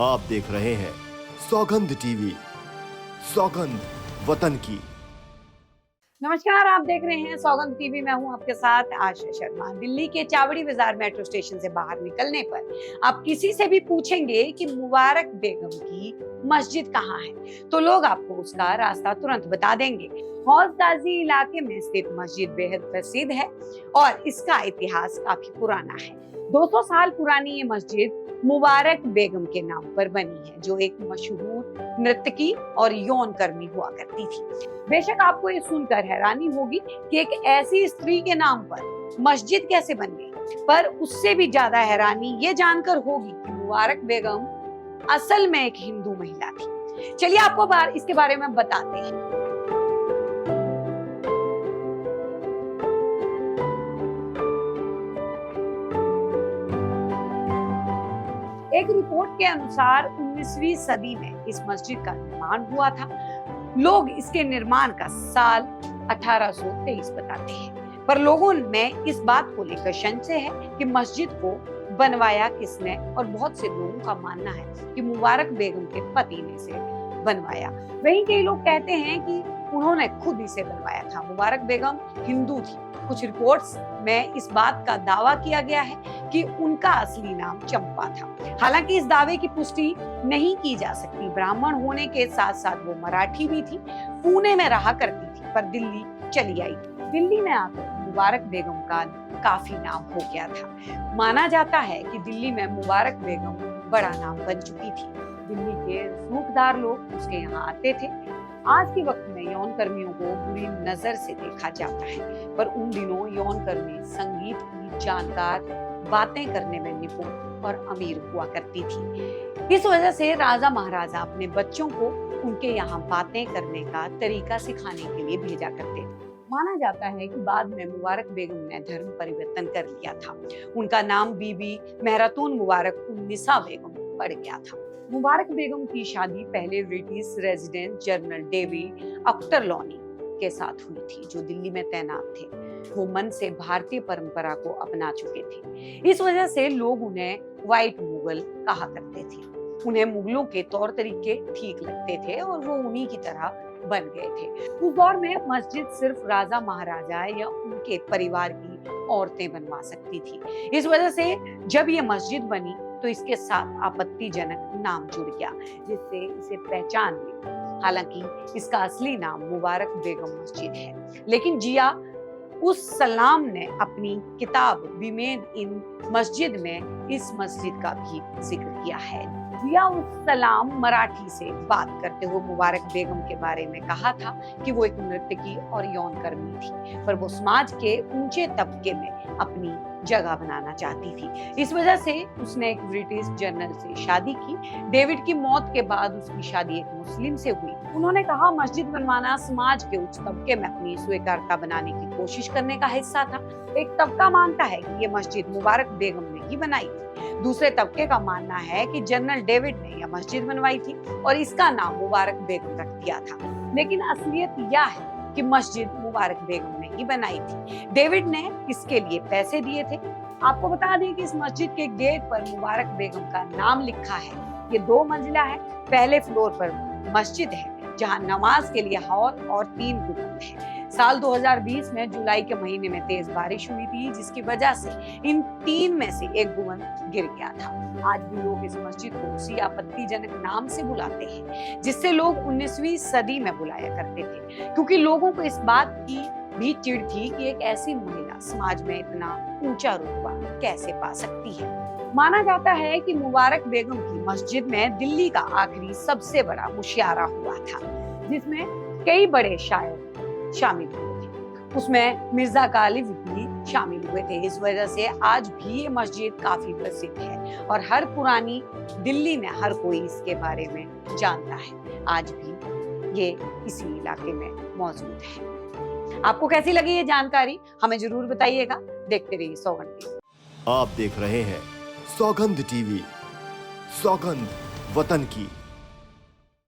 आप देख रहे हैं सौगंध टीवी, सौगंध वतन की। नमस्कार, आप देख रहे हैं सौगंध टीवी। मैं हूं आपके साथ आशा शर्मा। दिल्ली के चावड़ी बाजार मेट्रो स्टेशन से बाहर निकलने पर आप किसी से भी पूछेंगे कि मुबारक बेगम की मस्जिद कहाँ है, तो लोग आपको उसका रास्ता तुरंत बता देंगे। हौज गाजी इलाके में स्थित मस्जिद बेहद प्रसिद्ध है और इसका इतिहास काफी पुराना है। 200 साल पुरानी ये मस्जिद मुबारक बेगम के नाम पर बनी है, जो एक मशहूर नर्तकी और यौन कर्मी हुआ करती थी। बेशक आपको ये सुनकर हैरानी होगी कि एक ऐसी स्त्री के नाम पर मस्जिद कैसे बन गई, पर उससे भी ज्यादा हैरानी ये जानकर होगी कि मुबारक बेगम असल में एक हिंदू महिला थी। चलिए आपको इसके बारे में बताते हैं। एक रिपोर्ट के अनुसार 19वीं सदी में इस मस्जिद का निर्माण हुआ था। लोग इसके निर्माण का साल 1823 बताते हैं, पर लोगों में इस बात को लेकर संशय है कि मस्जिद को बनवाया किसने, और बहुत से लोगों का मानना है कि मुबारक बेगम के पति ने इसे बनवाया। वहीं कई लोग कहते हैं कि उन्होंने खुद इसे बनवाया था। मुबारक बेगम हिंदू थी। कुछ रिपोर्ट्स में इस बात का दावा किया गया है कि उनका असली नाम चंपा था। हालांकि इस दावे की पुष्टि नहीं की जा सकती। ब्राह्मण होने के साथ साथ वो मराठी भी थी। पुणे में रहा करती थी, पर दिल्ली चली आई। दिल्ली में आकर मुबारक बेगम का काफी नाम हो गया था। माना जाता है कि दिल्ली में मुबारक बेगम बड़ा नाम बन चुकी थी। दिल्ली के रसूखदार लोग उसके यहाँ आते थे। आज के वक्त में यौन कर्मियों को बुरी नजर से देखा जाता है, पर उन दिनों यौन कर्मी संगीत की जानकार, बातें करने में निपुण और अमीर हुआ करती थी। इस वजह से राजा महाराजा अपने बच्चों को उनके यहाँ बातें करने का तरीका सिखाने के लिए भेजा करते थे। माना जाता है कि बाद में मुबारक बेगम ने धर्म परिवर्तन कर लिया था। उनका नाम बीबी मेहरातून मुबारक उन्निसा बेगम पड़ गया था। मुबारक बेगम की शादी पहले ब्रिटिश रेजिडेंट जनरल डेविड ऑक्टरलॉनी के साथ हुई थी, जो दिल्ली में तैनात थे। वो मन से भारतीय परंपरा को अपना चुके थे। इस वजह से लोग उन्हें व्हाइट मुगल कहा करते थे। उन्हें मुगलों के तौर तरीके ठीक लगते थे और वो उन्हीं की तरह बन गए थे। उस दौर में मस्जिद सिर्फ राजा महाराजा या उनके परिवार की औरतें बनवा सकती थी। इस वजह से जब ये मस्जिद बनी तो इसके साथ आपत्तिजनक नाम जुड़ गया, जिससे इसे पहचान मिली। हालांकि इसका असली नाम मुबारक बेगम मस्जिद है, लेकिन जिया उस सलाम ने अपनी किताब विमेन इन मस्जिद में इस मस्जिद का भी जिक्र किया है। जिया उस सलाम मराठी से बात करते हुए मुबारक बेगम के बारे में कहा था कि वो एक नर्तकी और यौन कर्मी थी, पर वो समाज के ऊंचे तबके में अपनी जगह बनाना चाहती थी। इस वजह से उसने एक ब्रिटिश जनरल से शादी की। डेविड की मौत के बाद उसकी शादी एक मुस्लिम से हुई। उन्होंने कहा, मस्जिद बनवाना समाज के उच्च तबके में अपनी स्वीकार्यता बनाने की कोशिश करने का हिस्सा था। एक तबका मानता है कि ये मस्जिद मुबारक बेगम ने ही बनाई थी। दूसरे तबके का मानना है कि जनरल डेविड ने यह मस्जिद बनवाई थी और इसका नाम मुबारक बेगम रख दिया था। लेकिन असलियत यह है कि मस्जिद मुबारक बेगम ने ही बनाई थी। डेविड ने इसके लिए पैसे दिए थे। आपको बता दें कि इस मस्जिद के गेट पर मुबारक बेगम का नाम लिखा है। ये 2 मंजिला है। पहले फ्लोर पर मस्जिद है, जहां नमाज के लिए हॉल और 3 गुंबद है। साल 2020 में जुलाई के महीने में तेज बारिश हुई थी, जिसकी वजह से इन 3 में से एक गुंबद गिर गया था। आज भी लोग इस मस्जिद को उसी आपत्तिजनक नाम से बुलाते हैं जिससे लोग 19वीं सदी में बुलाया करते थे, क्योंकि लोगों को इस बात की भी चिढ़ थी कि एक ऐसी महिला समाज में इतना ऊंचा रुतबा कैसे पा सकती है। माना जाता है कि मुबारक बेगम की मस्जिद में दिल्ली का आखिरी सबसे बड़ा मुशायरा हुआ था, जिसमें कई बड़े शायर शामिल हुए थे। उसमें मिर्जा गालिब भी शामिल हुए थे। इस वजह से आज भी ये मस्जिद काफी प्रसिद्ध है और हर पुरानी दिल्ली में हर कोई इसके बारे में जानता है। आज भी ये इसी इलाके में मौजूद है। आपको कैसी लगी ये जानकारी, हमें जरूर बताइएगा। देखते रहिए सौगंध टीवी। आप देख रहे हैं सौगंध टीवी, सौगंध वतन की।